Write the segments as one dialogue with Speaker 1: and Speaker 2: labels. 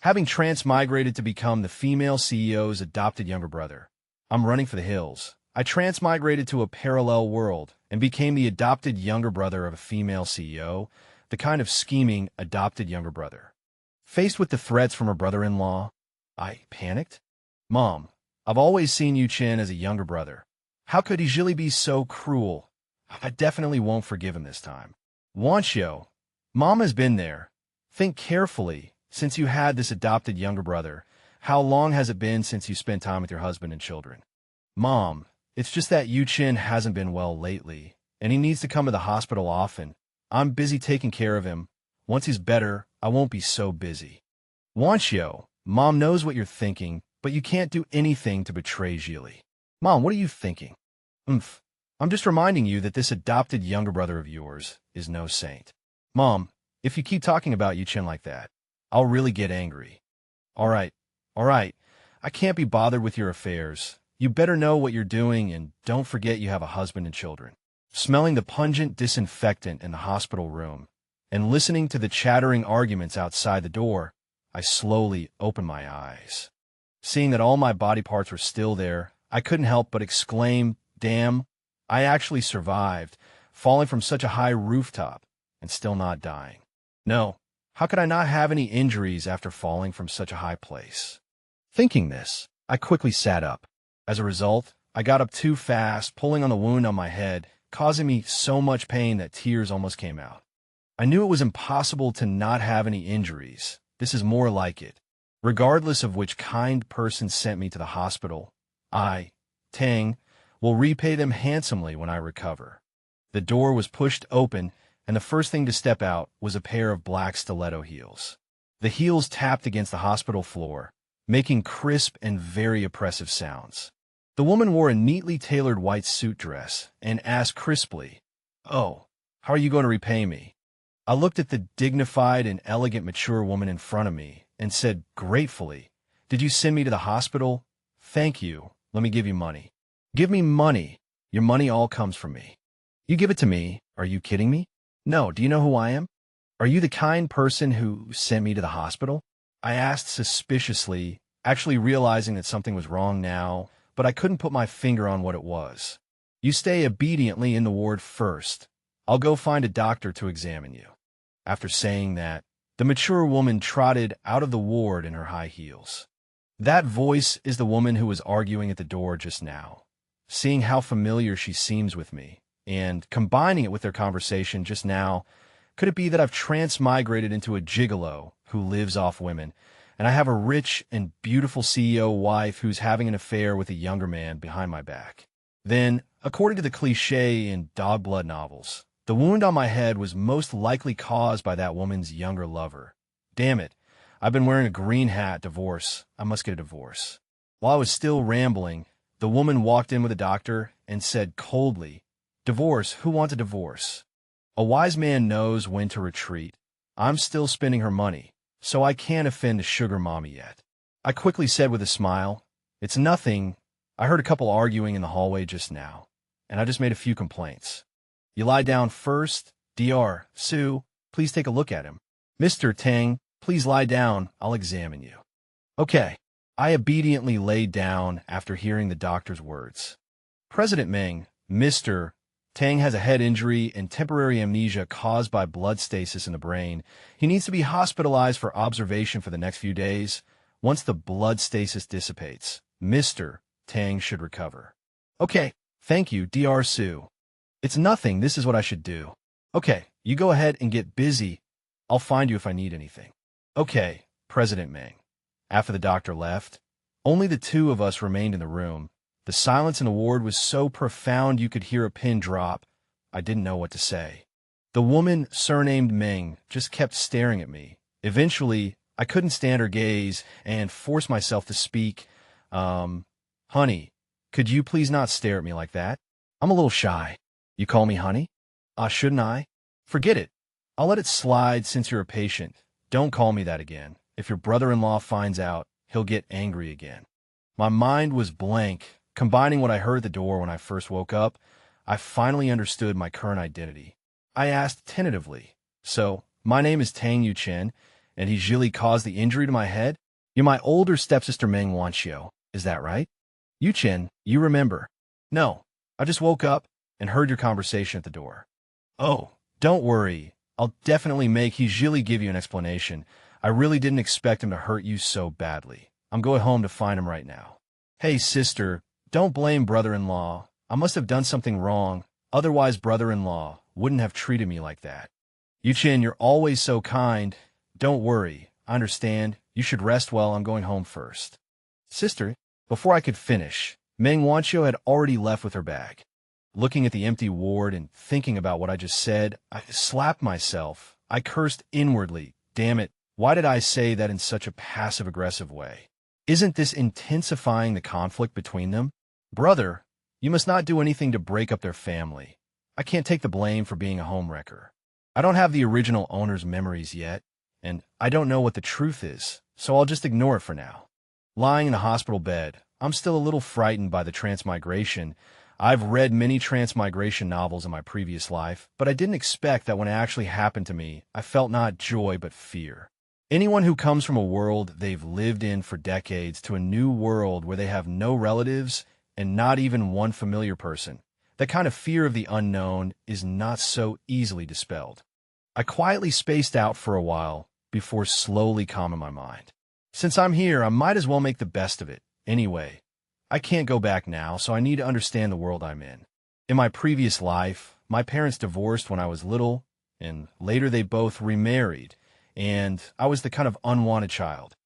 Speaker 1: having transmigrated to become the female CEO's adopted younger brother. I'm running for the hills. I transmigrated to a parallel world and became the adopted younger brother of a female CEO, the kind of scheming adopted younger brother. Faced with the threats from her brother-in-law, I panicked. Mom, I've always seen Yu Chen as a younger brother. How could he really be so cruel? I definitely won't forgive him this time. Wanxiu, Mom has been there. Think carefully. Since you had this adopted younger brother, how long has it been since you spent time with your husband and children? Mom, it's just that Yu Chen hasn't been well lately, and he needs to come to the hospital often. I'm busy taking care of him. Once he's better, I won't be so busy. Wanxiu, Mom knows what you're thinking, but you can't do anything to betray Zhili. Mom, what are you thinking? I'm just reminding you that this adopted younger brother of yours is no saint. Mom, if you keep talking about Yu Chen like that, I'll really get angry. All right. I can't be bothered with your affairs. You better know what you're doing, and don't forget you have a husband and children. Smelling the pungent disinfectant in the hospital room and listening to the chattering arguments outside the door, I slowly opened my eyes. Seeing that all my body parts were still there, I couldn't help but exclaim, "Damn, I actually survived, falling from such a high rooftop and still not dying. No, how could I not have any injuries after falling from such a high place?" Thinking this, I quickly sat up. As a result, I got up too fast, pulling on the wound on my head, causing me so much pain that tears almost came out. I knew it was impossible to not have any injuries. This is more like it. Regardless of which kind person sent me to the hospital, I, Tang, will repay them handsomely when I recover. The door was pushed open, and the first thing to step out was a pair of black stiletto heels. The heels tapped against the hospital floor, making crisp and very oppressive sounds. The woman wore a neatly tailored white suit dress and asked crisply, "Oh, how are you going to repay me?" I looked at the dignified and elegant mature woman in front of me and said gratefully, "Did you send me to the hospital? Thank you. Let me give you money." "Give me money. Your money all comes from me." "You give it to me? Are you kidding me?" "No, do you know who I am? Are you the kind person who sent me to the hospital?" I asked suspiciously, actually realizing that something was wrong now, but I couldn't put my finger on what it was. "You stay obediently in the ward first. I'll go find a doctor to examine you." After saying that, the mature woman trotted out of the ward in her high heels. That voice is the woman who was arguing at the door just now. Seeing how familiar she seems with me, and combining it with their conversation just now, could it be that I've transmigrated into a gigolo who lives off women, and I have a rich and beautiful CEO wife who's having an affair with a younger man behind my back? Then, according to the cliché in dog blood novels, the wound on my head was most likely caused by that woman's younger lover. Damn it, I've been wearing a green hat. Divorce. I must get a divorce. While I was still rambling, the woman walked in with a doctor and said coldly, "Divorce? Who wants a divorce?" A wise man knows when to retreat. I'm still spending her money, so I can't offend a sugar mommy yet. I quickly said with a smile, "It's nothing. I heard a couple arguing in the hallway just now, and I just made a few complaints." "You lie down first. Dr. Su, please take a look at him." "Mr. Tang, please lie down. I'll examine you." "Okay." I obediently laid down after hearing the doctor's words. "President Meng, Mr. Tang has a head injury and temporary amnesia caused by blood stasis in the brain. He needs to be hospitalized for observation for the next few days. Once the blood stasis dissipates, Mr. Tang should recover." "Okay, thank you, Dr. Su." "It's nothing. This is what I should do." "Okay, you go ahead and get busy. I'll find you if I need anything." "Okay, President Meng." After the doctor left, only the two of us remained in the room. The silence in the ward was so profound you could hear a pin drop. I didn't know what to say. The woman, surnamed Meng, just kept staring at me. Eventually, I couldn't stand her gaze and forced myself to speak. Honey, could you please not stare at me like that? I'm a little shy." "You call me honey?" Shouldn't I?" "Forget it. I'll let it slide since you're a patient. Don't call me that again. If your brother-in-law finds out, he'll get angry again." My mind was blank. Combining what I heard at the door when I first woke up, I finally understood my current identity. I asked tentatively, "So, my name is Tang Yu Chen, And he Zhili caused the injury to my head? You're my older stepsister Meng Wanxiu, is that right? Yuchen, you remember. No, I just woke up and heard your conversation at the door. Oh, don't worry. I'll definitely make he Zhili give you an explanation. I really didn't expect him to hurt you so badly. I'm going home to find him right now. Hey, sister, don't blame brother-in-law. I must have done something wrong. Otherwise, brother-in-law wouldn't have treated me like that. Yuchen, you're always so kind. Don't worry. I understand. You should rest well. I'm going home first. Sister, before I could finish, Meng Wanxiu had already left with her bag. Looking at the empty ward and thinking about what I just said, I slapped myself. I cursed inwardly. Damn it, why did I say that in such a passive-aggressive way? Isn't this intensifying the conflict between them? Brother, you must not do anything to break up their family. I can't take the blame for being a homewrecker. I don't have the original owner's memories yet, and I don't know what the truth is, so I'll just ignore it for now. Lying in a hospital bed, I'm still a little frightened by the transmigration. I've read many transmigration novels in my previous life, but I didn't expect that when it actually happened to me, I felt not joy but fear. Anyone who comes from a world they've lived in for decades to a new world where they have no relatives and not even one familiar person, that kind of fear of the unknown is not so easily dispelled. I quietly spaced out for a while before slowly calming my mind. Since I'm here, I might as well make the best of it. Anyway, I can't go back now, so I need to understand the world I'm in. In my previous life, my parents divorced when I was little, and later they both remarried, and I was the kind of unwanted child.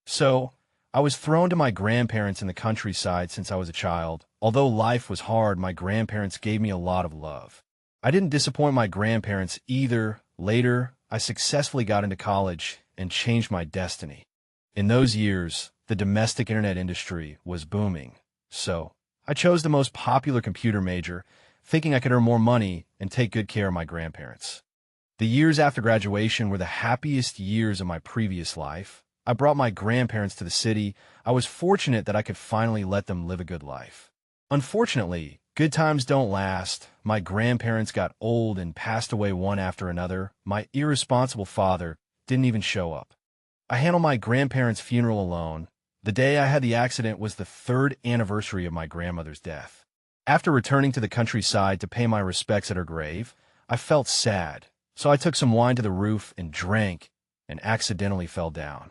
Speaker 1: So, I was thrown to my grandparents in the countryside since I was a child. Although life was hard, my grandparents gave me a lot of love. I didn't disappoint my grandparents either. Later, I successfully got into college and changed my destiny. In those years, the domestic internet industry was booming. So, I chose the most popular computer major, thinking I could earn more money and take good care of my grandparents. The years after graduation were the happiest years of my previous life. I brought my grandparents to the city. I was fortunate that I could finally let them live a good life. Unfortunately, good times don't last. My grandparents got old and passed away one after another. My irresponsible father didn't even show up. I handled my grandparents' funeral alone. The day I had the accident was the 3rd anniversary of my grandmother's death. After returning to the countryside to pay my respects at her grave, I felt sad, so I took some wine to the roof and drank, and accidentally fell down.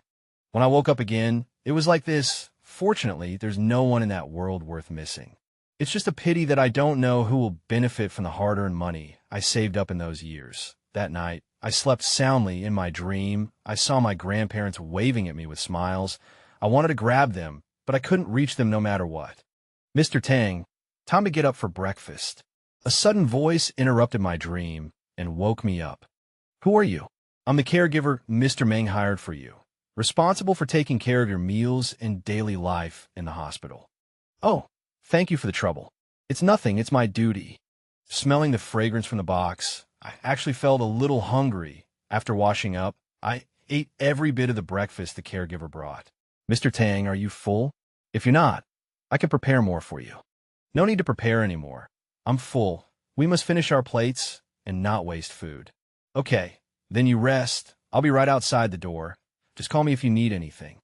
Speaker 1: When I woke up again, it was like this. Fortunately, there's no one in that world worth missing. It's just a pity that I don't know who will benefit from the hard-earned money I saved up in those years. That night, I slept soundly. In my dream, I saw my grandparents waving at me with smiles. I wanted to grab them, but I couldn't reach them no matter what. Mr. Tang, time to get up for breakfast. A sudden voice interrupted my dream and woke me up. Who are you? I'm the caregiver Mr. Meng hired for you, responsible for taking care of your meals and daily life in the hospital. Oh, thank you for the trouble. It's nothing, it's my duty. Smelling the fragrance from the box, I actually felt a little hungry. After washing up, I ate every bit of the breakfast the caregiver brought. Mr. Tang, are you full? If you're not, I can prepare more for you. No need to prepare anymore. I'm full. We must finish our plates and not waste food. Okay, then you rest. I'll be right outside the door. Just call me if you need anything.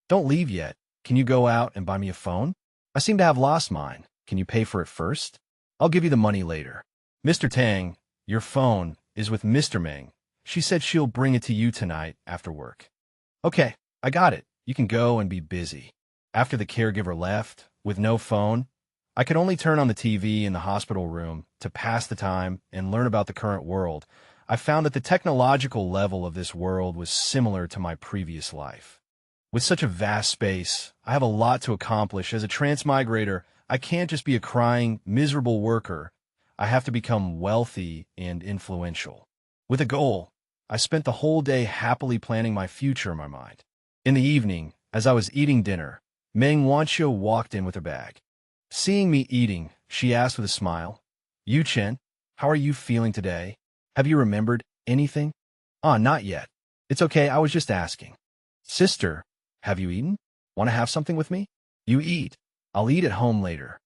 Speaker 1: Don't leave yet. Can you go out and buy me a phone? I seem to have lost mine. Can you pay for it first? I'll give you the money later. Mr. Tang, your phone is with Mr. Meng. She said she'll bring it to you tonight after work. Okay, I got it. You can go and be busy. After the caregiver left, with no phone, I could only turn on the TV in the hospital room to pass the time and learn about the current world. I found that the technological level of this world was similar to my previous life. With such a vast space, I have a lot to accomplish. As a transmigrator, I can't just be a crying, miserable worker. I have to become wealthy and influential. With a goal, I spent the whole day happily planning my future in my mind. In the evening, as I was eating dinner, Meng Wanxiu walked in with her bag. Seeing me eating, she asked with a smile, Yuchen, how are you feeling today? Have you remembered anything? Not yet. It's okay, I was just asking. Sister, have you eaten? Want to have something with me? You eat. I'll eat at home later.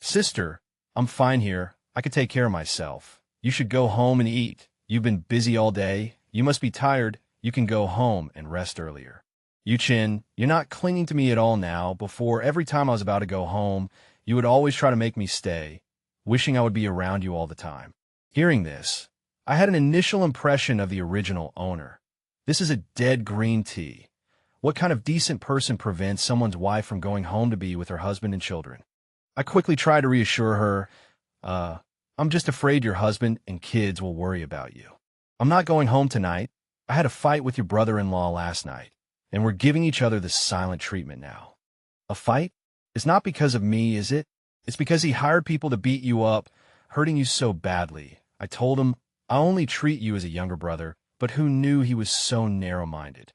Speaker 1: Sister, I'm fine here. I can take care of myself. You should go home and eat. You've been busy all day. You must be tired. You can go home and rest earlier. Yu-Chin, you're not clinging to me at all now. Before, every time I was about to go home, you would always try to make me stay, wishing I would be around you all the time. Hearing this, I had an initial impression of the original owner. This is a dead green tea. What kind of decent person prevents someone's wife from going home to be with her husband and children? I quickly tried to reassure her, I'm just afraid your husband and kids will worry about you. I'm not going home tonight. I had a fight with your brother-in-law last night, and we're giving each other the silent treatment now. A fight? It's not because of me, is it? It's because he hired people to beat you up, hurting you so badly. I told him, I only treat you as a younger brother, but who knew he was so narrow-minded?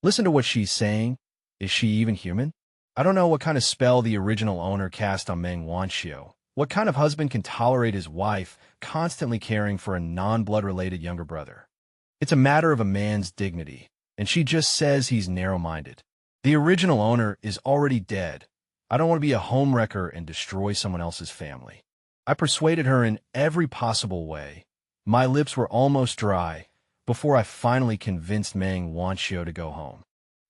Speaker 1: Listen to what she's saying. Is she even human? I don't know what kind of spell the original owner cast on Meng Wanxiu. What kind of husband can tolerate his wife constantly caring for a non-blood-related younger brother? It's a matter of a man's dignity, and she just says he's narrow-minded. The original owner is already dead. I don't want to be a homewrecker and destroy someone else's family. I persuaded her in every possible way. My lips were almost dry before I finally convinced Meng Wanxiu to go home.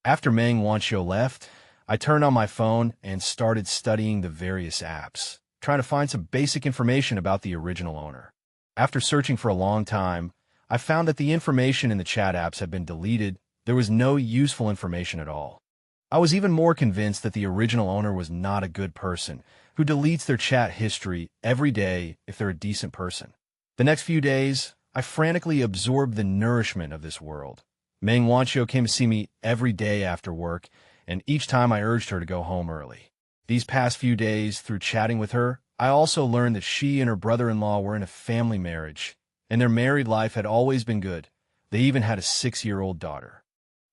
Speaker 1: After Meng Wanxiu left, I turned on my phone and started studying the various apps, trying to find some basic information about the original owner. After searching for a long time, I found that the information in the chat apps had been deleted. There was no useful information at all. I was even more convinced that the original owner was not a good person who deletes their chat history every day if they're a decent person. The next few days, I frantically absorbed the nourishment of this world. Meng Wanxiu came to see me every day after work, and each time I urged her to go home early. These past few days, through chatting with her, I also learned that she and her brother-in-law were in a family marriage, and their married life had always been good. They even had a 6-year-old daughter.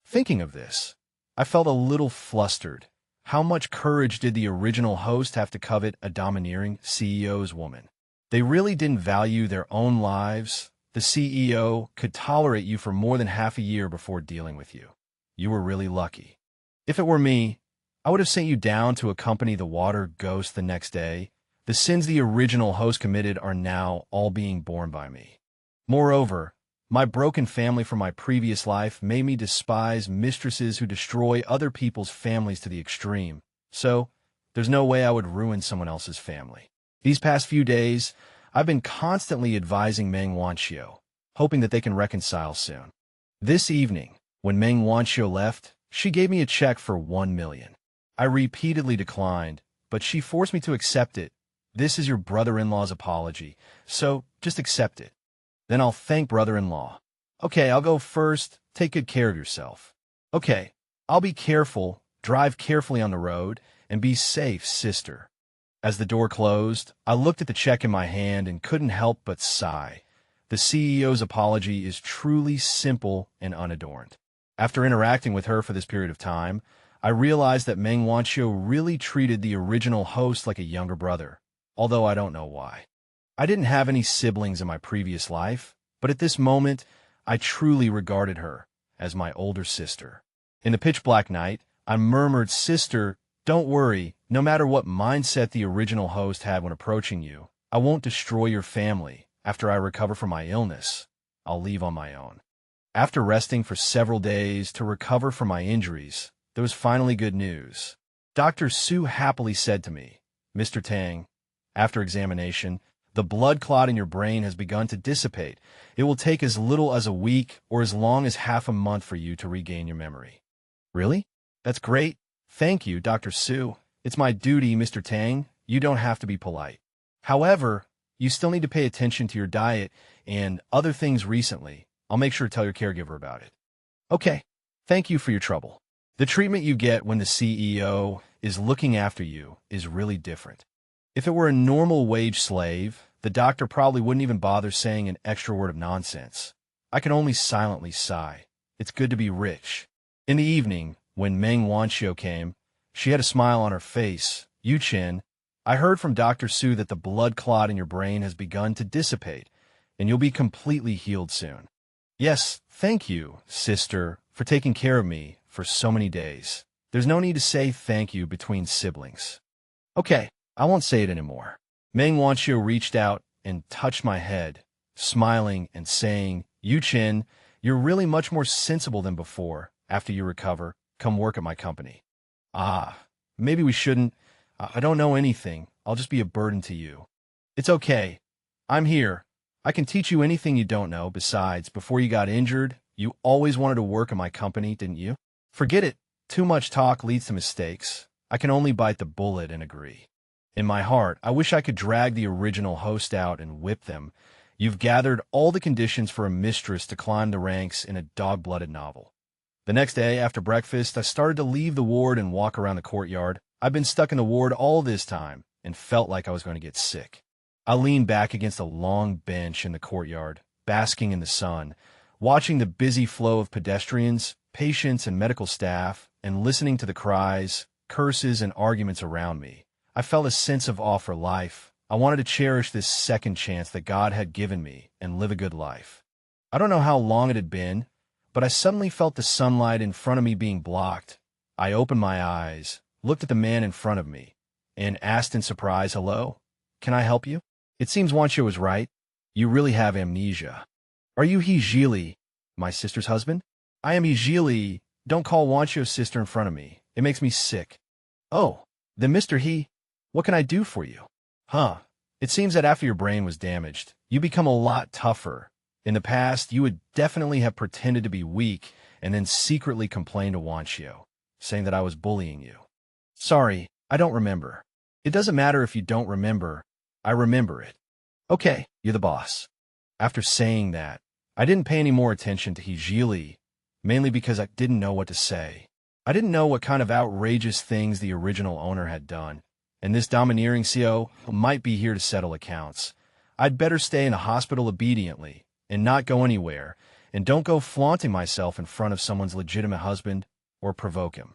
Speaker 1: Thinking of this, I felt a little flustered. How much courage did the original host have to covet a domineering CEO's woman? They really didn't value their own lives. The CEO could tolerate you for more than half a year before dealing with you. You were really lucky. If it were me, I would have sent you down to accompany the water ghost the next day. The sins the original host committed are now all being borne by me. Moreover, my broken family from my previous life made me despise mistresses who destroy other people's families to the extreme. So, there's no way I would ruin someone else's family. These past few days, I've been constantly advising Meng Wanxiu, hoping that they can reconcile soon. This evening, when Meng Wanxiu left, she gave me a check for 1 million. I repeatedly declined, but she forced me to accept it. This is your brother-in-law's apology, so just accept it. Then I'll thank brother-in-law. Okay, I'll go first. Take good care of yourself. Okay, I'll be careful, drive carefully on the road, and be safe, sister. As the door closed, I looked at the check in my hand and couldn't help but sigh. The CEO's apology is truly simple and unadorned. After interacting with her for this period of time, I realized that Meng Wanxiu really treated the original host like a younger brother, although I don't know why. I didn't have any siblings in my previous life, but at this moment, I truly regarded her as my older sister. In the pitch-black night, I murmured, "Sister, don't worry. No matter what mindset the original host had when approaching you, I won't destroy your family. After I recover from my illness, I'll leave on my own." After resting for several days to recover from my injuries, there was finally good news. Dr. Su happily said to me, "Mr. Tang, after examination, the blood clot in your brain has begun to dissipate. It will take as little as a week or as long as half a month for you to regain your memory." Really? That's great. Thank you, Dr. Su. It's my duty, Mr. Tang. You don't have to be polite. However, you still need to pay attention to your diet and other things recently. I'll make sure to tell your caregiver about it. Okay. Thank you for your trouble. The treatment you get when the CEO is looking after you is really different. If it were a normal wage slave, the doctor probably wouldn't even bother saying an extra word of nonsense. I can only silently sigh. It's good to be rich. In the evening, when Meng Wanxiu came, she had a smile on her face. "Yu-Chin, I heard from Dr. Su that the blood clot in your brain has begun to dissipate, and you'll be completely healed soon." "Yes, thank you, sister, for taking care of me for so many days. There's no need to say thank you between siblings." "Okay, I won't say it anymore." Meng Wanxiu reached out and touched my head, smiling and saying, "Yu-Chin, You're really much more sensible than before. After you recover, come work at my company. Ah, maybe we shouldn't. I don't know anything. I'll just be a burden to you. It's okay. I'm here. I can teach you anything you don't know. Besides, before you got injured, you always wanted to work at my company, didn't you? Forget it. Too much talk leads to mistakes. I can only bite the bullet and agree. In my heart, I wish I could drag the original host out and whip them. You've gathered all the conditions for a mistress to climb the ranks in a dog-blooded novel. The next day, after breakfast, I started to leave the ward and walk around the courtyard. I've been stuck in the ward all this time and felt like I was going to get sick. I leaned back against a long bench in the courtyard, basking in the sun, watching the busy flow of pedestrians, patients, and medical staff, and listening to the cries, curses, and arguments around me. I felt a sense of awe for life. I wanted to cherish this second chance that God had given me and live a good life. I don't know how long it had been, but I suddenly felt the sunlight in front of me being blocked. I opened my eyes, looked at the man in front of me, and asked in surprise, "Hello? Can I help you?" It seems Wancho was right. You really have amnesia. Are you Hijili, my sister's husband? I am Hijili. Don't call Wancho's sister in front of me. It makes me sick. Oh, then Mr. He, what can I do for you? Huh. It seems that after your brain was damaged, you become a lot tougher. In the past, you would definitely have pretended to be weak and then secretly complained to Wancho, saying that I was bullying you. Sorry, I don't remember. It doesn't matter if you don't remember. I remember it. Okay, you're the boss. After saying that, I didn't pay any more attention to Hijili, mainly because I didn't know what to say. I didn't know what kind of outrageous things the original owner had done, and this domineering CO might be here to settle accounts. I'd better stay in a hospital obediently and not go anywhere, and don't go flaunting myself in front of someone's legitimate husband or provoke him.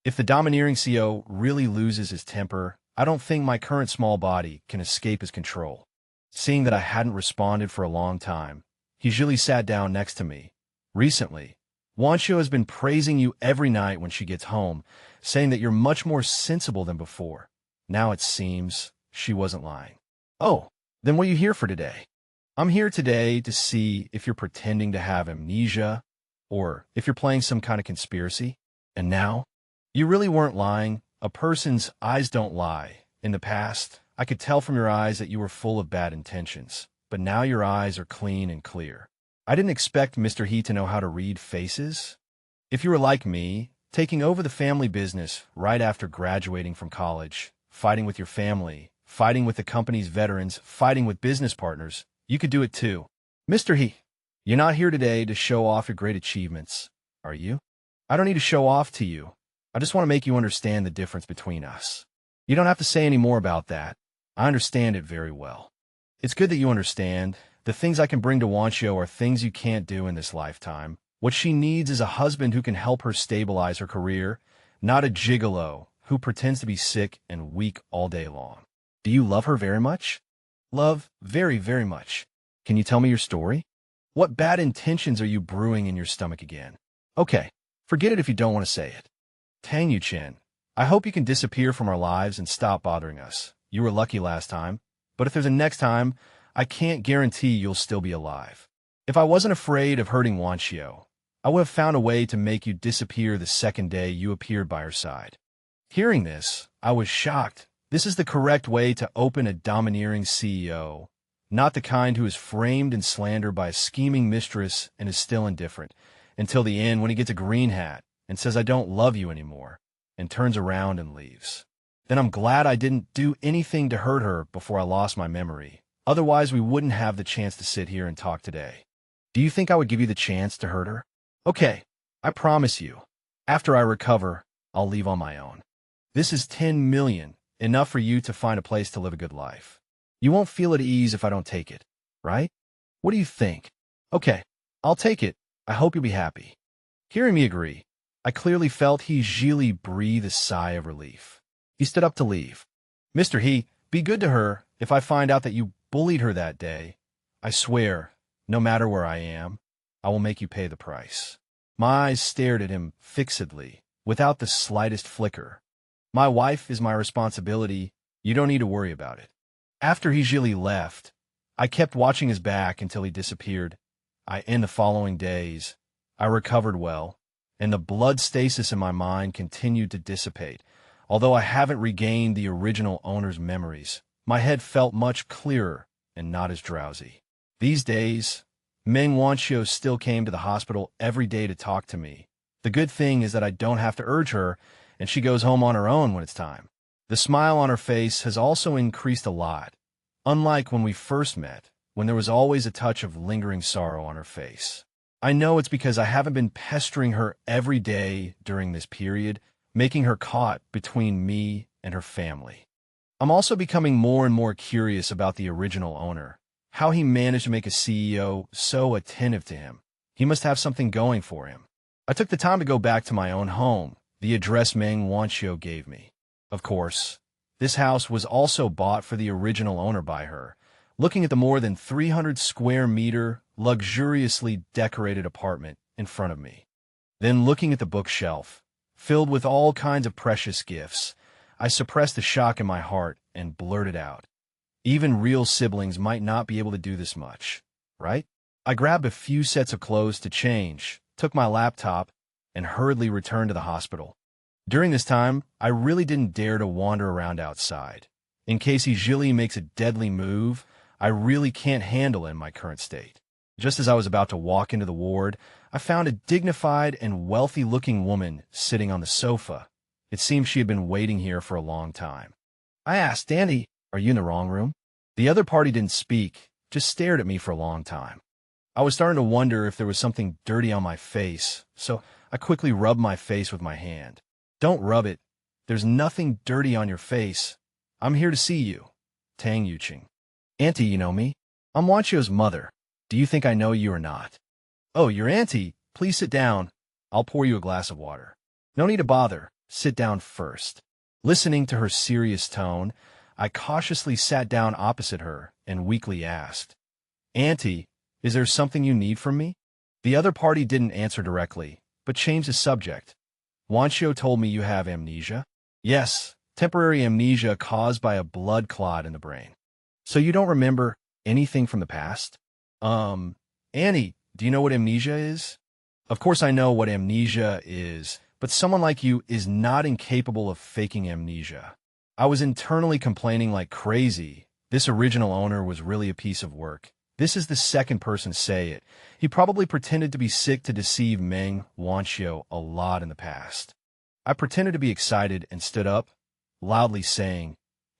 Speaker 1: If the domineering CO really loses his temper, I don't think my current small body can escape his control. Seeing that I hadn't responded for a long time, Hijili sat down next to me. Recently, Wancho has been praising you every night when she gets home, saying that you're much more sensible than before. Now it seems she wasn't lying. Oh, then what are you here for today? I'm here today to see if you're pretending to have amnesia or if you're playing some kind of conspiracy. And now, you really weren't lying. A person's eyes don't lie. In the past, I could tell from your eyes that you were full of bad intentions, but now your eyes are clean and clear. I didn't expect Mr. He to know how to read faces. If you were like me, taking over the family business right after graduating from college, fighting with your family, fighting with the company's veterans, fighting with business partners, you could do it too. Mr. He, you're not here today to show off your great achievements, are you? I don't need to show off to you. I just want to make you understand the difference between us. You don't have to say any more about that. I understand it very well. It's good that you understand. The things I can bring to Wancho are things you can't do in this lifetime. What she needs is a husband who can help her stabilize her career, not a gigolo who pretends to be sick and weak all day long. Do you love her very much? Love, very, very much. Can you tell me your story? What bad intentions are you brewing in your stomach again? Okay, forget it if you don't want to say it. Tang Yuchen, I hope you can disappear from our lives and stop bothering us. You were lucky last time, but if there's a next time, I can't guarantee you'll still be alive. If I wasn't afraid of hurting Wancho, I would have found a way to make you disappear the second day you appeared by her side. Hearing this, I was shocked. This is the correct way to open a domineering CEO, not the kind who is framed and slandered by a scheming mistress and is still indifferent, until the end when he gets a green hat and says, "I don't love you anymore," and turns around and leaves. Then I'm glad I didn't do anything to hurt her before I lost my memory. Otherwise, we wouldn't have the chance to sit here and talk today. Do you think I would give you the chance to hurt her? Okay, I promise you. After I recover, I'll leave on my own. This is 10 million, enough for you to find a place to live a good life. You won't feel at ease if I don't take it, right? What do you think? Okay, I'll take it. I hope you'll be happy. Hearing me agree, I clearly felt Hijili breathe a sigh of relief. He stood up to leave. Mr. He, be good to her. If I find out that you bullied her that day, I swear, no matter where I am, I will make you pay the price. My eyes stared at him fixedly, without the slightest flicker. My wife is my responsibility. You don't need to worry about it. After Hijili left, I kept watching his back until he disappeared. In the following days, I recovered well, and the blood stasis in my mind continued to dissipate. Although I haven't regained the original owner's memories, my head felt much clearer and not as drowsy. These days, Meng Wanxiu still came to the hospital every day to talk to me. The good thing is that I don't have to urge her, and she goes home on her own when it's time. The smile on her face has also increased a lot, unlike when we first met, when there was always a touch of lingering sorrow on her face. I know it's because I haven't been pestering her every day during this period, making her caught between me and her family. I'm also becoming more and more curious about the original owner, how he managed to make a CEO so attentive to him. He must have something going for him. I took the time to go back to my own home, the address Meng Wanxiu gave me. Of course, this house was also bought for the original owner by her. Looking at the more than 300 square meter, luxuriously decorated apartment in front of me. Then looking at the bookshelf, filled with all kinds of precious gifts, I suppressed the shock in my heart and blurted out. Even real siblings might not be able to do this much, right? I grabbed a few sets of clothes to change, took my laptop, and hurriedly returned to the hospital. During this time, I really didn't dare to wander around outside. In case Zhili makes a deadly move, I really can't handle it in my current state. Just as I was about to walk into the ward, I found a dignified and wealthy-looking woman sitting on the sofa. It seemed she had been waiting here for a long time. I asked, "Andy, are you in the wrong room?" The other party didn't speak, just stared at me for a long time. I was starting to wonder if there was something dirty on my face, so I quickly rubbed my face with my hand. "Don't rub it. There's nothing dirty on your face. I'm here to see you." Tang Yuqing. "Auntie, you know me? I'm Wanxiu's mother. Do you think I know you or not?" "Oh, your auntie. Please sit down. I'll pour you a glass of water." "No need to bother. Sit down first." Listening to her serious tone, I cautiously sat down opposite her and weakly asked, "Auntie, is there something you need from me?" The other party didn't answer directly, but changed the subject. "Wanxiu told me you have amnesia?" "Yes, temporary amnesia caused by a blood clot in the brain." "So you don't remember anything from the past?" Annie, do you know what amnesia is?" "Of course I know what amnesia is, but someone like you is not incapable of faking amnesia." I was internally complaining like crazy. This original owner was really a piece of work. This is the second person to say it. He probably pretended to be sick to deceive Meng Wanxiu a lot in the past. I pretended to be excited and stood up, loudly saying,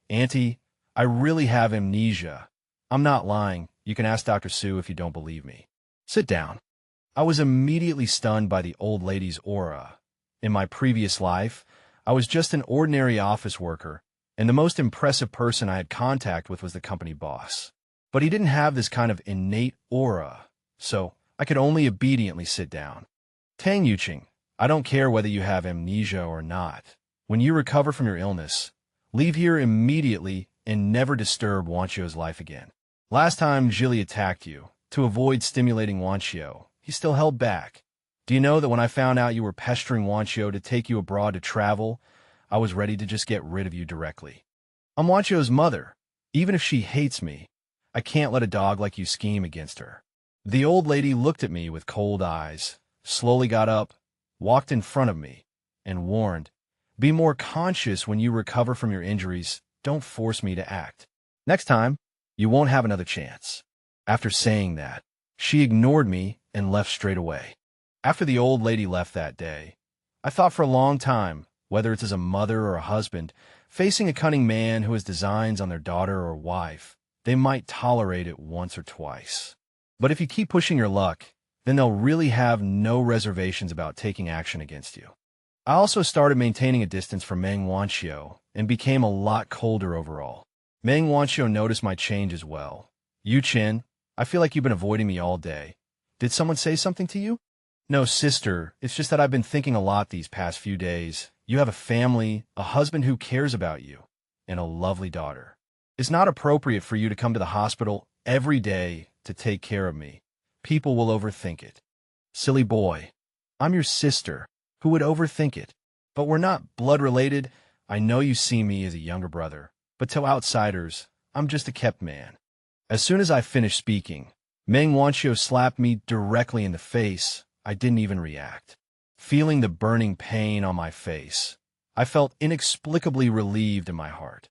Speaker 1: "Auntie, I really have amnesia. I'm not lying. You can ask Dr. Su if you don't believe me." "Sit down." I was immediately stunned by the old lady's aura. In my previous life, I was just an ordinary office worker, and the most impressive person I had contact with was the company boss. But he didn't have this kind of innate aura, so I could only obediently sit down. "Tang Yuqing, I don't care whether you have amnesia or not. When you recover from your illness, leave here immediately and never disturb Wanxiu's life again. Last time Zhili attacked you, to avoid stimulating Wanxiu, he still held back. Do you know that when I found out you were pestering Wanxiu to take you abroad to travel, I was ready to just get rid of you directly. I'm Wanxiu's mother. Even if she hates me, I can't let a dog like you scheme against her." The old lady looked at me with cold eyes, slowly got up, walked in front of me, and warned, "Be more conscious when you recover from your injuries. Don't force me to act. Next time, you won't have another chance." After saying that, she ignored me and left straight away. After the old lady left that day, I thought for a long time, whether it's as a mother or a husband, facing a cunning man who has designs on their daughter or wife, they might tolerate it once or twice. But if you keep pushing your luck, then they'll really have no reservations about taking action against you. I also started maintaining a distance from Meng Wanxiu and became a lot colder overall. Meng Wanxiu noticed my change as well. "Yu Qin, I feel like you've been avoiding me all day. Did someone say something to you?" "No, sister, it's just that I've been thinking a lot these past few days. You have a family, a husband who cares about you, and a lovely daughter. It's not appropriate for you to come to the hospital every day to take care of me. People will overthink it." "Silly boy. I'm your sister. Who would overthink it? But we're not blood-related. I know you see me as a younger brother, but to outsiders, I'm just a kept man." As soon as I finished speaking, Meng Wanqiu slapped me directly in the face. I didn't even react. Feeling the burning pain on my face, I felt inexplicably relieved in my heart.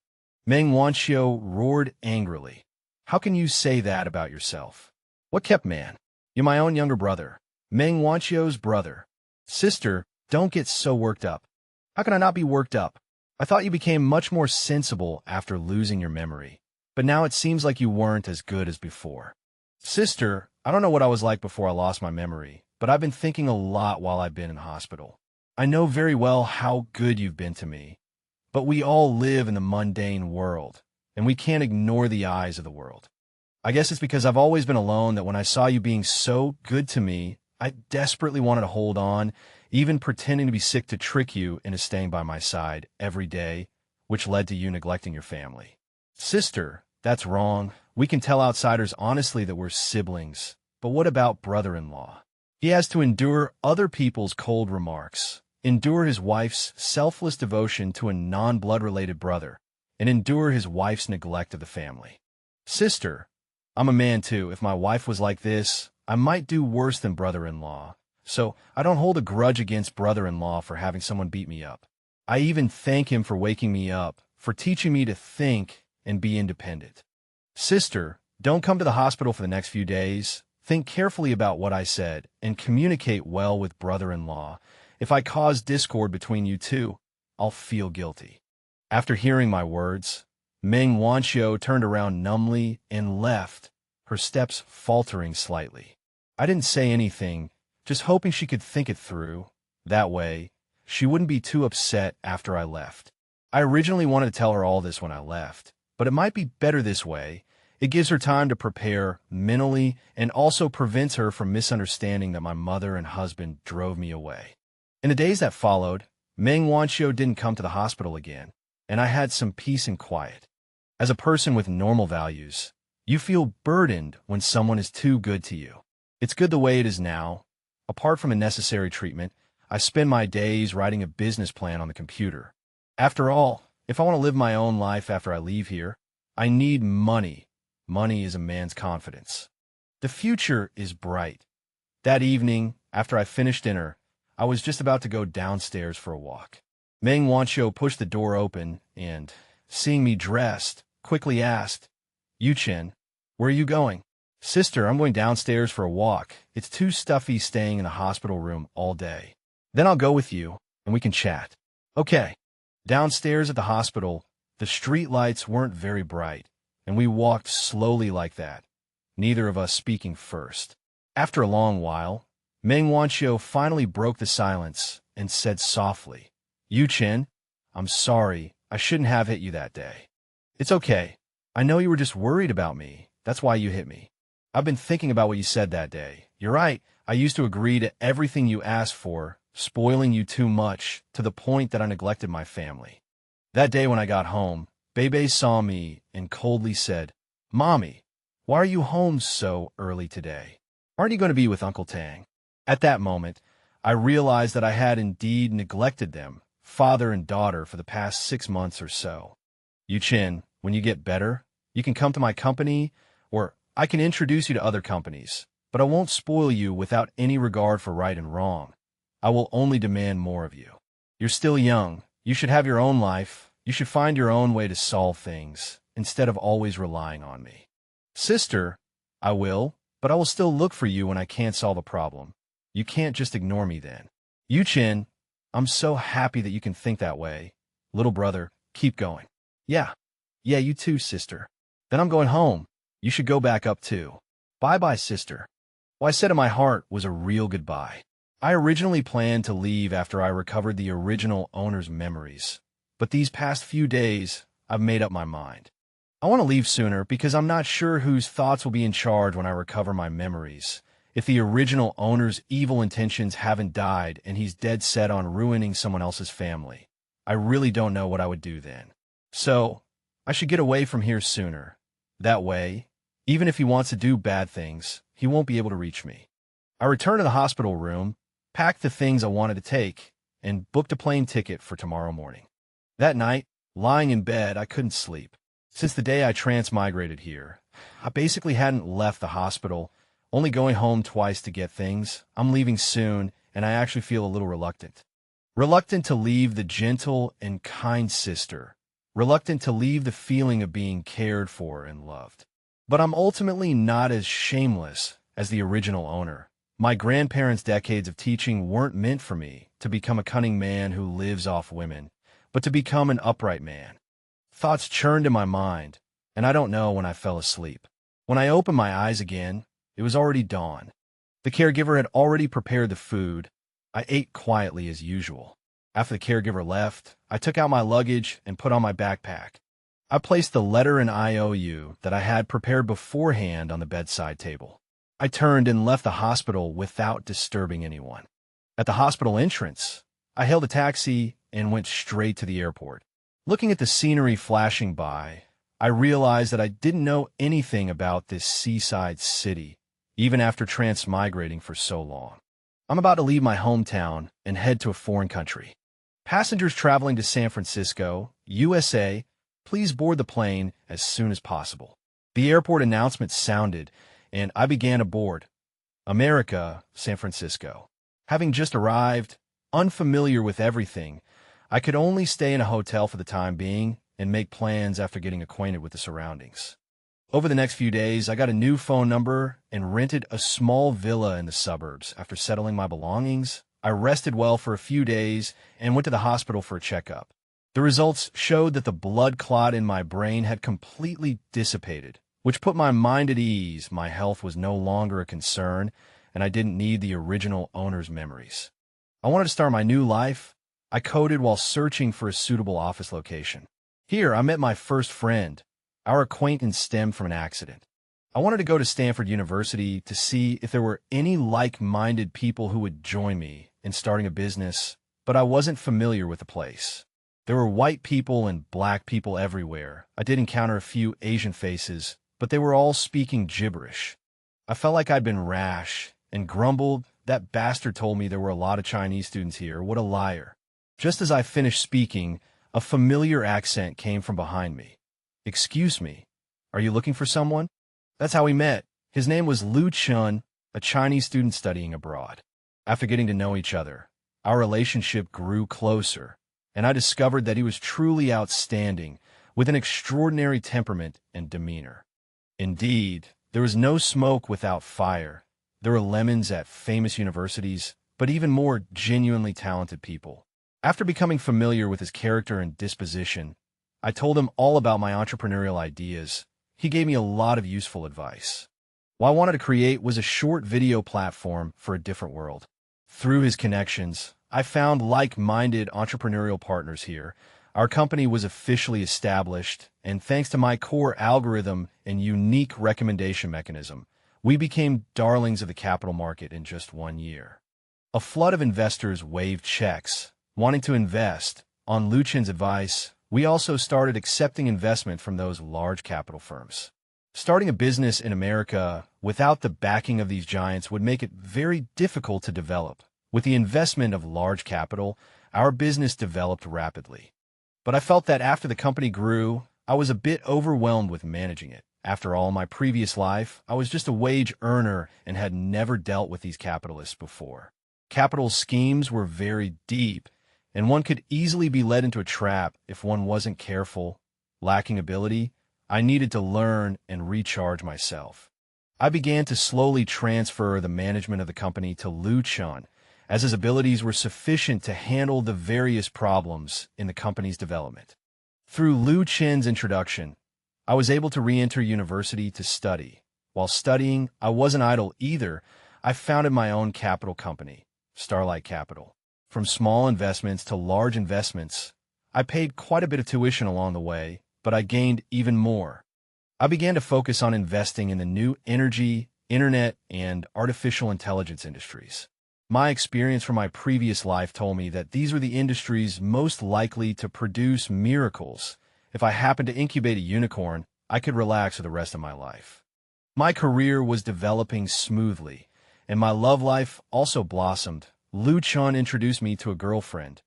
Speaker 1: Meng Wanqiu roared angrily. How can you say that about yourself? What kept man? You're my own younger brother. Meng Wanqiu's brother. Sister, don't get so worked up. How can I not be worked up? I thought you became much more sensible after losing your memory, but now it seems like you weren't as good as before. Sister, I don't know what I was like before I lost my memory, but I've been thinking a lot while I've been in hospital. I know very well how good you've been to me, but we all live in the mundane world, and we can't ignore the eyes of the world. I guess it's because I've always been alone that when I saw you being so good to me, I desperately wanted to hold on, even pretending to be sick to trick you into staying by my side every day, which led to you neglecting your family. Sister, that's wrong. We can tell outsiders honestly that we're siblings, but what about brother-in-law? He has to endure other people's cold remarks, endure his wife's selfless devotion to a non-blood-related brother, and endure his wife's neglect of the family. Sister, I'm a man too. If my wife was like this, I might do worse than brother-in-law. So I don't hold a grudge against brother-in-law for having someone beat me up. I even thank him for waking me up, for teaching me to think and be independent. Sister, don't come to the hospital for the next few days. Think carefully about what I said and communicate well with brother-in-law. If I cause discord between you two, I'll feel guilty. After hearing my words, Meng Wanqiu turned around numbly and left, her steps faltering slightly. I didn't say anything, just hoping she could think it through. That way, she wouldn't be too upset after I left. I originally wanted to tell her all this when I left, but it might be better this way. It gives her time to prepare mentally and also prevents her from misunderstanding that my mother and husband drove me away. In the days that followed, Meng Wanqiu didn't come to the hospital again, and I had some peace and quiet. As a person with normal values, you feel burdened when someone is too good to you. It's good the way it is now. Apart from a necessary treatment, I spend my days writing a business plan on the computer. After all, if I want to live my own life after I leave here, I need money. Money is a man's confidence. The future is bright. That evening, after I finished dinner, I was just about to go downstairs for a walk. Meng Wanqiu pushed the door open and, seeing me dressed, quickly asked, Yuchen, where are you going? Sister, I'm going downstairs for a walk. It's too stuffy staying in the hospital room all day. Then I'll go with you, and we can chat. Okay. Downstairs at the hospital, the street lights weren't very bright, and we walked slowly like that, neither of us speaking first. After a long while, Meng Wanqiu finally broke the silence and said softly, Yuchen, I'm sorry, I shouldn't have hit you that day. It's okay. I know you were just worried about me. That's why you hit me. I've been thinking about what you said that day. You're right. I used to agree to everything you asked for, spoiling you too much, to the point that I neglected my family. That day when I got home, Bebe saw me and coldly said, Mommy, why are you home so early today? Aren't you going to be with Uncle Tang? At that moment, I realized that I had indeed neglected them, father and daughter, for the past 6 months or so. Yuchen, when you get better, you can come to my company, or I can introduce you to other companies, but I won't spoil you without any regard for right and wrong. I will only demand more of you. You're still young. You should have your own life. You should find your own way to solve things, instead of always relying on me. Sister, I will, but I will still look for you when I can't solve a problem. You can't just ignore me then. Yuchen, I'm so happy that you can think that way. Little brother, keep going. Yeah, you too, sister. Then I'm going home. You should go back up too. Bye-bye, sister. What I said in my heart was a real goodbye. I originally planned to leave after I recovered the original owner's memories, but these past few days, I've made up my mind. I want to leave sooner because I'm not sure whose thoughts will be in charge when I recover my memories. If the original owner's evil intentions haven't died and he's dead set on ruining someone else's family, I really don't know what I would do then. So, I should get away from here sooner. That way, even if he wants to do bad things, he won't be able to reach me. I returned to the hospital room, packed the things I wanted to take, and booked a plane ticket for tomorrow morning. That night, lying in bed, I couldn't sleep. Since the day I transmigrated here, I basically hadn't left the hospital, only going home twice to get things. I'm leaving soon, and I actually feel a little reluctant. Reluctant to leave the gentle and kind sister. Reluctant to leave the feeling of being cared for and loved. But I'm ultimately not as shameless as the original owner. My grandparents' decades of teaching weren't meant for me to become a cunning man who lives off women, but to become an upright man. Thoughts churned in my mind, and I don't know when I fell asleep. When I opened my eyes again, it was already dawn. The caregiver had already prepared the food. I ate quietly as usual. After the caregiver left, I took out my luggage and put on my backpack. I placed the letter and IOU that I had prepared beforehand on the bedside table. I turned and left the hospital without disturbing anyone. At the hospital entrance, I hailed a taxi and went straight to the airport. Looking at the scenery flashing by, I realized that I didn't know anything about this seaside city, even after transmigrating for so long. I'm about to leave my hometown and head to a foreign country. Passengers traveling to San Francisco, USA, please board the plane as soon as possible. The airport announcement sounded, and I began to board. America, San Francisco. Having just arrived, unfamiliar with everything, I could only stay in a hotel for the time being and make plans after getting acquainted with the surroundings. Over the next few days, I got a new phone number and rented a small villa in the suburbs. After settling my belongings, I rested well for a few days and went to the hospital for a checkup. The results showed that the blood clot in my brain had completely dissipated, which put my mind at ease. My health was no longer a concern, and I didn't need the original owner's memories. I wanted to start my new life. I coded while searching for a suitable office location. Here, I met my first friend. Our acquaintance stemmed from an accident. I wanted to go to Stanford University to see if there were any like-minded people who would join me in starting a business, but I wasn't familiar with the place. There were white people and black people everywhere. I did encounter a few Asian faces, but they were all speaking gibberish. I felt like I'd been rash and grumbled. That bastard told me there were a lot of Chinese students here. What a liar. Just as I finished speaking, a familiar accent came from behind me. Excuse me, are you looking for someone? That's how we met. His name was Lu Chun, a Chinese student studying abroad. After getting to know each other, our relationship grew closer, and I discovered that he was truly outstanding, with an extraordinary temperament and demeanor. Indeed, there was no smoke without fire. There were lemons at famous universities, but even more genuinely talented people. After becoming familiar with his character and disposition, I told him all about my entrepreneurial ideas. He gave me a lot of useful advice. What I wanted to create was a short video platform for a different world. Through his connections, I found like-minded entrepreneurial partners here. Our company was officially established, and thanks to my core algorithm and unique recommendation mechanism, we became darlings of the capital market in just 1 year. A flood of investors waved checks, wanting to invest. On Lu Chun's advice, we also started accepting investment from those large capital firms. Starting a business in America without the backing of these giants would make it very difficult to develop. With the investment of large capital, our business developed rapidly. But I felt that after the company grew, I was a bit overwhelmed with managing it. After all, in my previous life, I was just a wage earner and had never dealt with these capitalists before. Capital schemes were very deep, and one could easily be led into a trap if one wasn't careful. Lacking ability, I needed to learn and recharge myself. I began to slowly transfer the management of the company to Lu Chun, as his abilities were sufficient to handle the various problems in the company's development. Through Lu Chun's introduction, I was able to re-enter university to study. While studying, I wasn't idle either. I founded my own capital company, Starlight Capital. From small investments to large investments, I paid quite a bit of tuition along the way, but I gained even more. I began to focus on investing in the new energy, internet, and artificial intelligence industries. My experience from my previous life told me that these were the industries most likely to produce miracles. If I happened to incubate a unicorn, I could relax for the rest of my life. My career was developing smoothly, and my love life also blossomed. Lu Chun introduced me to a girlfriend,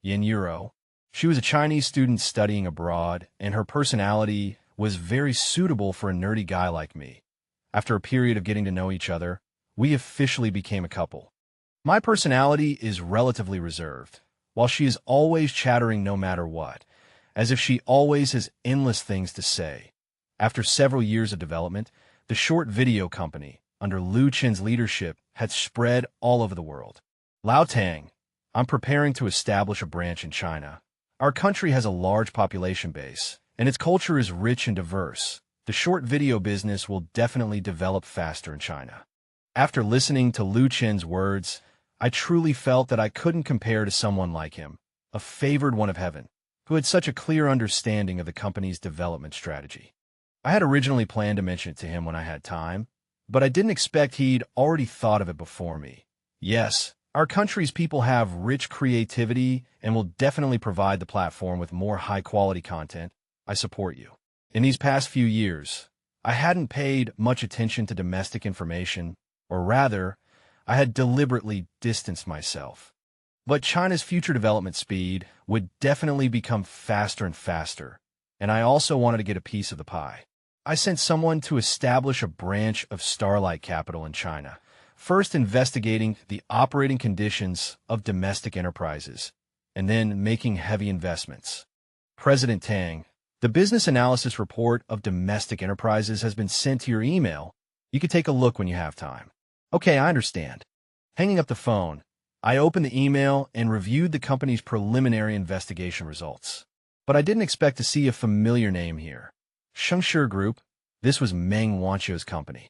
Speaker 1: Yin Yuro. She was a Chinese student studying abroad, and her personality was very suitable for a nerdy guy like me. After a period of getting to know each other, we officially became a couple. My personality is relatively reserved, while she is always chattering no matter what, as if she always has endless things to say. After several years of development, the short video company, under Lu Chen's leadership, had spread all over the world. Lao Tang, I'm preparing to establish a branch in China. Our country has a large population base, and its culture is rich and diverse. The short video business will definitely develop faster in China. After listening to Lu Chen's words, I truly felt that I couldn't compare to someone like him, a favored one of heaven, who had such a clear understanding of the company's development strategy. I had originally planned to mention it to him when I had time, but I didn't expect he'd already thought of it before me. Yes, our country's people have rich creativity and will definitely provide the platform with more high-quality content. I support you. In these past few years, I hadn't paid much attention to domestic information, or rather, I had deliberately distanced myself. But China's future development speed would definitely become faster and faster, and I also wanted to get a piece of the pie. I sent someone to establish a branch of Starlight Capital in China, first investigating the operating conditions of domestic enterprises, and then making heavy investments. President Tang, the business analysis report of domestic enterprises has been sent to your email. You can take a look when you have time. Okay, I understand. Hanging up the phone, I opened the email and reviewed the company's preliminary investigation results. But I didn't expect to see a familiar name here. Shengshi Group. This was Meng Wanqiu's company.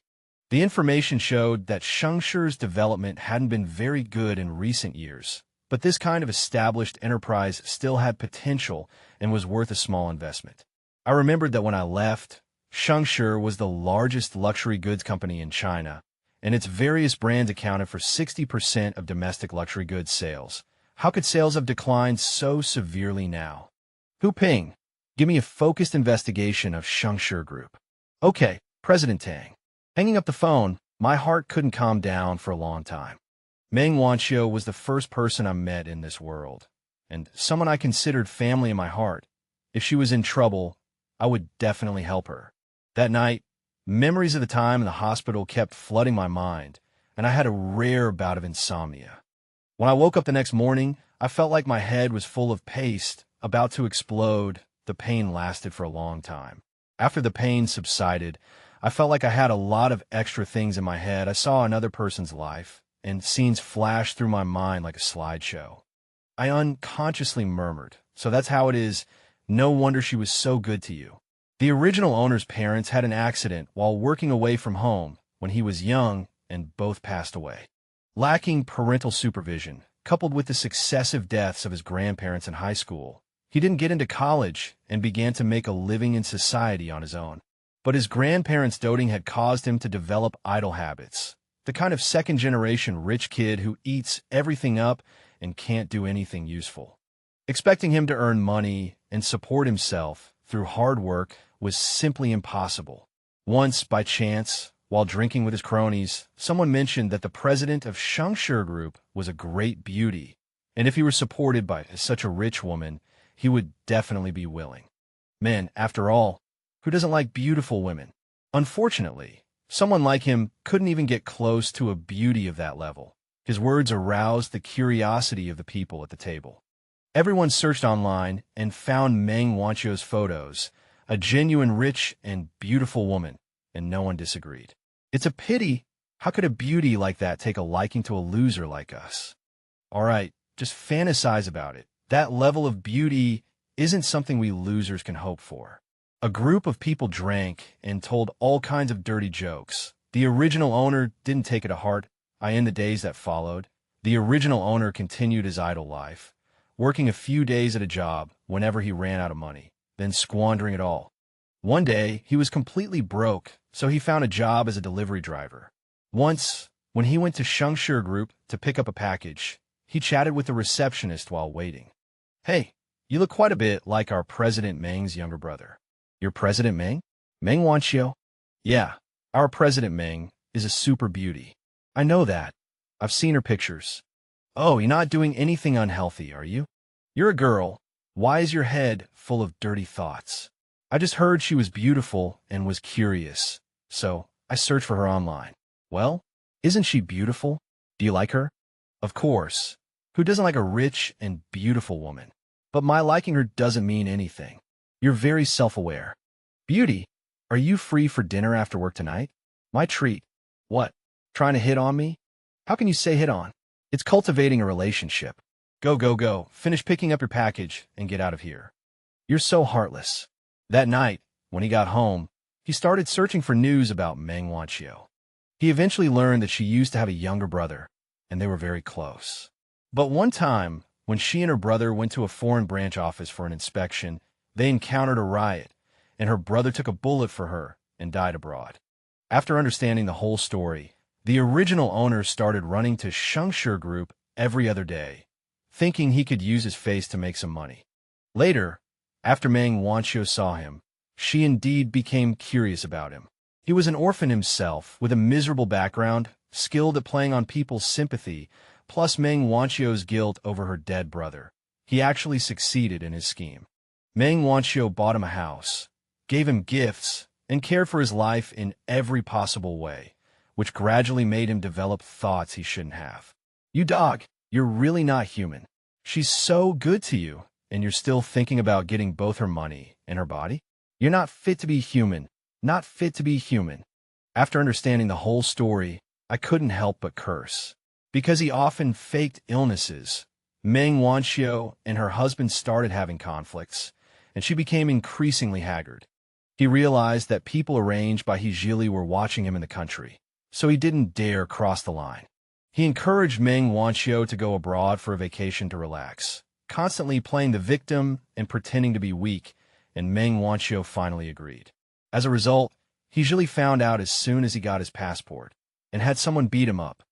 Speaker 1: The information showed that Shengshi's development hadn't been very good in recent years, but this kind of established enterprise still had potential and was worth a small investment. I remembered that when I left, Shengshi was the largest luxury goods company in China, and its various brands accounted for 60% of domestic luxury goods sales. How could sales have declined so severely now? Hu Ping, give me a focused investigation of Shengshi Group. Okay, President Tang. Hanging up the phone, my heart couldn't calm down for a long time. Meng Wanqiu was the first person I met in this world, and someone I considered family in my heart. If she was in trouble, I would definitely help her. That night, memories of the time in the hospital kept flooding my mind, and I had a rare bout of insomnia. When I woke up the next morning, I felt like my head was full of paste, about to explode. The pain lasted for a long time. After the pain subsided, I felt like I had a lot of extra things in my head. I saw another person's life, and scenes flashed through my mind like a slideshow. I unconsciously murmured, "So that's how it is. No wonder she was so good to you." The original owner's parents had an accident while working away from home when he was young, and both passed away. Lacking parental supervision, coupled with the successive deaths of his grandparents in high school, he didn't get into college and began to make a living in society on his own. But his grandparents' doting had caused him to develop idle habits, the kind of second-generation rich kid who eats everything up and can't do anything useful. Expecting him to earn money and support himself through hard work was simply impossible. Once, by chance, while drinking with his cronies, someone mentioned that the president of Shengshi Group was a great beauty, and if he were supported by such a rich woman, he would definitely be willing. Men, after all, who doesn't like beautiful women? Unfortunately, someone like him couldn't even get close to a beauty of that level. His words aroused the curiosity of the people at the table. Everyone searched online and found Meng Wanqiu's photos, a genuine rich and beautiful woman, and no one disagreed. It's a pity. How could a beauty like that take a liking to a loser like us? All right, just fantasize about it. That level of beauty isn't something we losers can hope for. A group of people drank and told all kinds of dirty jokes. The original owner didn't take it to heart. In the days that followed, the original owner continued his idle life, working a few days at a job whenever he ran out of money, then squandering it all. One day, he was completely broke, so he found a job as a delivery driver. Once, when he went to Shengshi Group to pick up a package, he chatted with the receptionist while waiting. "Hey, you look quite a bit like our President Meng's younger brother." "Your President Meng? Meng Wanqiu?" "Yeah, our President Meng is a super beauty." "I know that. I've seen her pictures." "Oh, you're not doing anything unhealthy, are you? You're a girl. Why is your head full of dirty thoughts?" "I just heard she was beautiful and was curious, so I searched for her online. Well, isn't she beautiful? Do you like her? Of course. Who doesn't like a rich and beautiful woman? But my liking her doesn't mean anything. You're very self-aware. Beauty, are you free for dinner after work tonight? My treat. What? Trying to hit on me? How can you say hit on? It's cultivating a relationship. Go, go, go. Finish picking up your package and get out of here. You're so heartless. That night, when he got home, he started searching for news about Meng Wanqiu. He eventually learned that she used to have a younger brother, and they were very close. But one time, when she and her brother went to a foreign branch office for an inspection, they encountered a riot, and her brother took a bullet for her and died abroad. After understanding the whole story, the original owner started running to Shengshi Group every other day, thinking he could use his face to make some money. Later, after Meng Wanqiu saw him, she indeed became curious about him. He was an orphan himself, with a miserable background, skilled at playing on people's sympathy, plus Meng Wanqiu's guilt over her dead brother. He actually succeeded in his scheme. Meng Wanqiu bought him a house, gave him gifts, and cared for his life in every possible way, which gradually made him develop thoughts he shouldn't have. You dog, you're really not human. She's so good to you, and you're still thinking about getting both her money and her body? You're not fit to be human. Not fit to be human. After understanding the whole story, I couldn't help but curse. Because he often faked illnesses, Meng Wanqiu and her husband started having conflicts, and she became increasingly haggard. He realized that people arranged by He Zhili were watching him in the country, so he didn't dare cross the line. He encouraged Meng Wanqiu to go abroad for a vacation to relax, constantly playing the victim and pretending to be weak, and Meng Wanqiu finally agreed. As a result, He Zhili found out as soon as he got his passport, and had someone beat him up.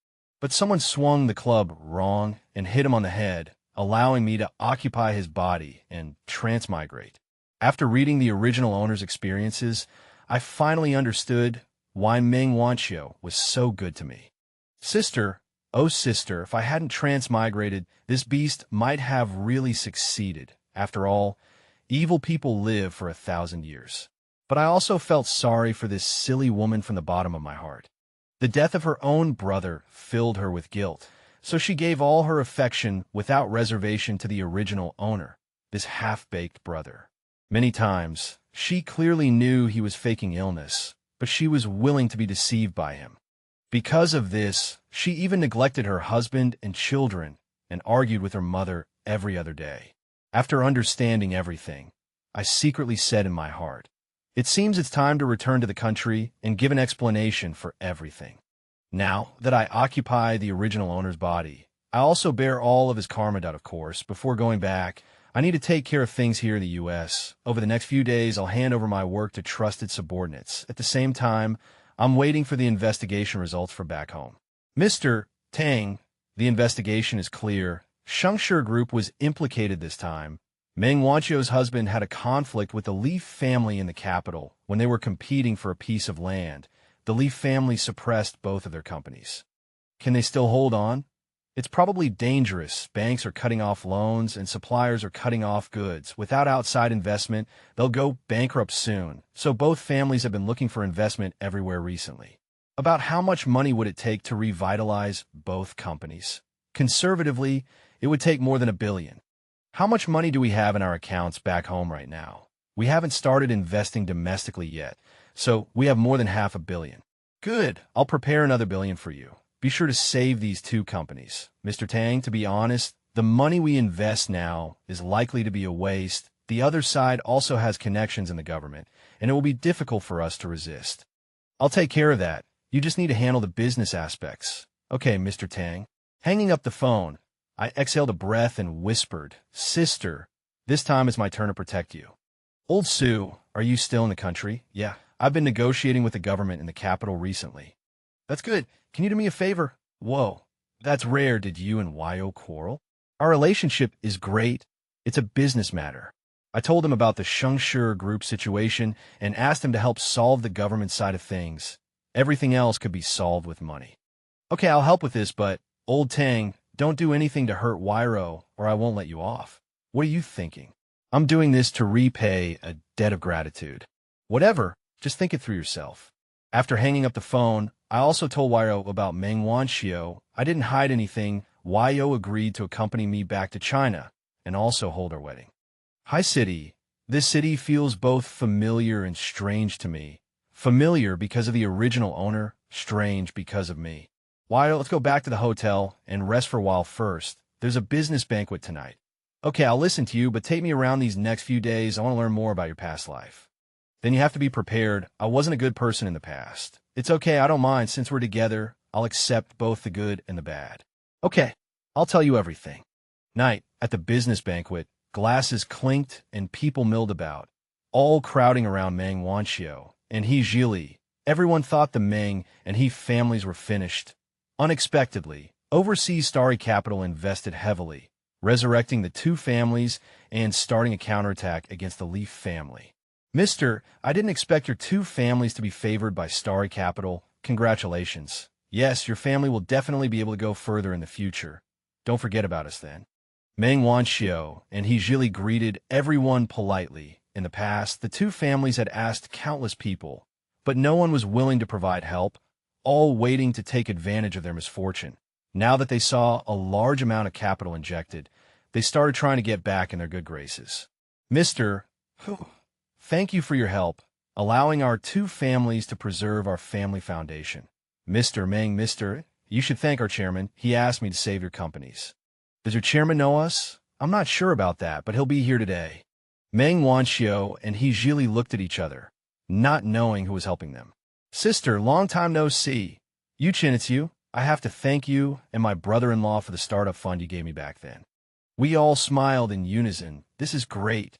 Speaker 1: But someone swung the club wrong and hit him on the head, allowing me to occupy his body and transmigrate. After reading the original owner's experiences, I finally understood why Meng Wanqiu was so good to me. Sister, oh sister, if I hadn't transmigrated, this beast might have really succeeded. After all, evil people live for 1,000 years. But I also felt sorry for this silly woman from the bottom of my heart. The death of her own brother filled her with guilt, so she gave all her affection without reservation to the original owner, this half-baked brother. Many times, she clearly knew he was faking illness, but she was willing to be deceived by him. Because of this, she even neglected her husband and children and argued with her mother every other day. After understanding everything, I secretly said in my heart, it seems it's time to return to the country and give an explanation for everything. Now that I occupy the original owner's body, I also bear all of his karma debt, of course. Before going back, I need to take care of things here in the U.S. Over the next few days, I'll hand over my work to trusted subordinates. At the same time, I'm waiting for the investigation results for back home. Mr. Tang, the investigation is clear. Shengshi Group was implicated this time. Meng Wanqiu's husband had a conflict with the Li family in the capital when they were competing for a piece of land. The Li family suppressed both of their companies. Can they still hold on? It's probably dangerous. Banks are cutting off loans and suppliers are cutting off goods. Without outside investment, they'll go bankrupt soon. So both families have been looking for investment everywhere recently. About how much money would it take to revitalize both companies? Conservatively, it would take more than $1 billion. How much money do we have in our accounts back home right now? We haven't started investing domestically yet, so we have more than $500 million. Good. I'll prepare another $1 billion for you. Be sure to save these two companies. Mr. Tang, to be honest, the money we invest now is likely to be a waste. The other side also has connections in the government, and it will be difficult for us to resist. I'll take care of that. You just need to handle the business aspects. Okay, Mr. Tang. Hanging up the phone, I exhaled a breath and whispered, Sister, this time it's my turn to protect you. Old Sue, are you still in the country? Yeah, I've been negotiating with the government in the capital recently. That's good. Can you do me a favor? Whoa, that's rare. Did you and Wyo quarrel? Our relationship is great. It's a business matter. I told him about the Shengshi Group situation and asked him to help solve the government side of things. Everything else could be solved with money. Okay, I'll help with this, but, Old Tang, don't do anything to hurt Wyo, or I won't let you off. What are you thinking? I'm doing this to repay a debt of gratitude. Whatever, just think it through yourself. After hanging up the phone, I also told Wayo about Meng Wanxiu. I didn't hide anything. Wayo agreed to accompany me back to China and also hold our wedding. Hi, city. This city feels both familiar and strange to me. Familiar because of the original owner, strange because of me. Wayo, let's go back to the hotel and rest for a while first. There's a business banquet tonight. Okay, I'll listen to you, but take me around these next few days. I want to learn more about your past life. Then you have to be prepared. I wasn't a good person in the past. It's okay, I don't mind. Since we're together, I'll accept both the good and the bad. Okay, I'll tell you everything. Night, at the business banquet, glasses clinked and people milled about, all crowding around Meng Wanxiu and He Zhili. Everyone thought the Meng and He families were finished. Unexpectedly, overseas Starry Capital invested heavily, resurrecting the two families and starting a counterattack against the Leaf family. Mister, I didn't expect your two families to be favored by Starry Capital. Congratulations. Yes, your family will definitely be able to go further in the future. Don't forget about us then. Meng Wanxiu and He Zhili greeted everyone politely. In the past, the two families had asked countless people, but no one was willing to provide help, all waiting to take advantage of their misfortune. Now that they saw a large amount of capital injected, they started trying to get back in their good graces. Mister, thank you for your help, allowing our two families to preserve our family foundation. Mr. Meng, mister, you should thank our chairman. He asked me to save your companies. Does your chairman know us? I'm not sure about that, but he'll be here today. Meng Wanxiu and He Zhili looked at each other, not knowing who was helping them. Sister, long time no see. Yu Qin, it's you. I have to thank you and my brother-in-law for the startup fund you gave me back then. We all smiled in unison. This is great.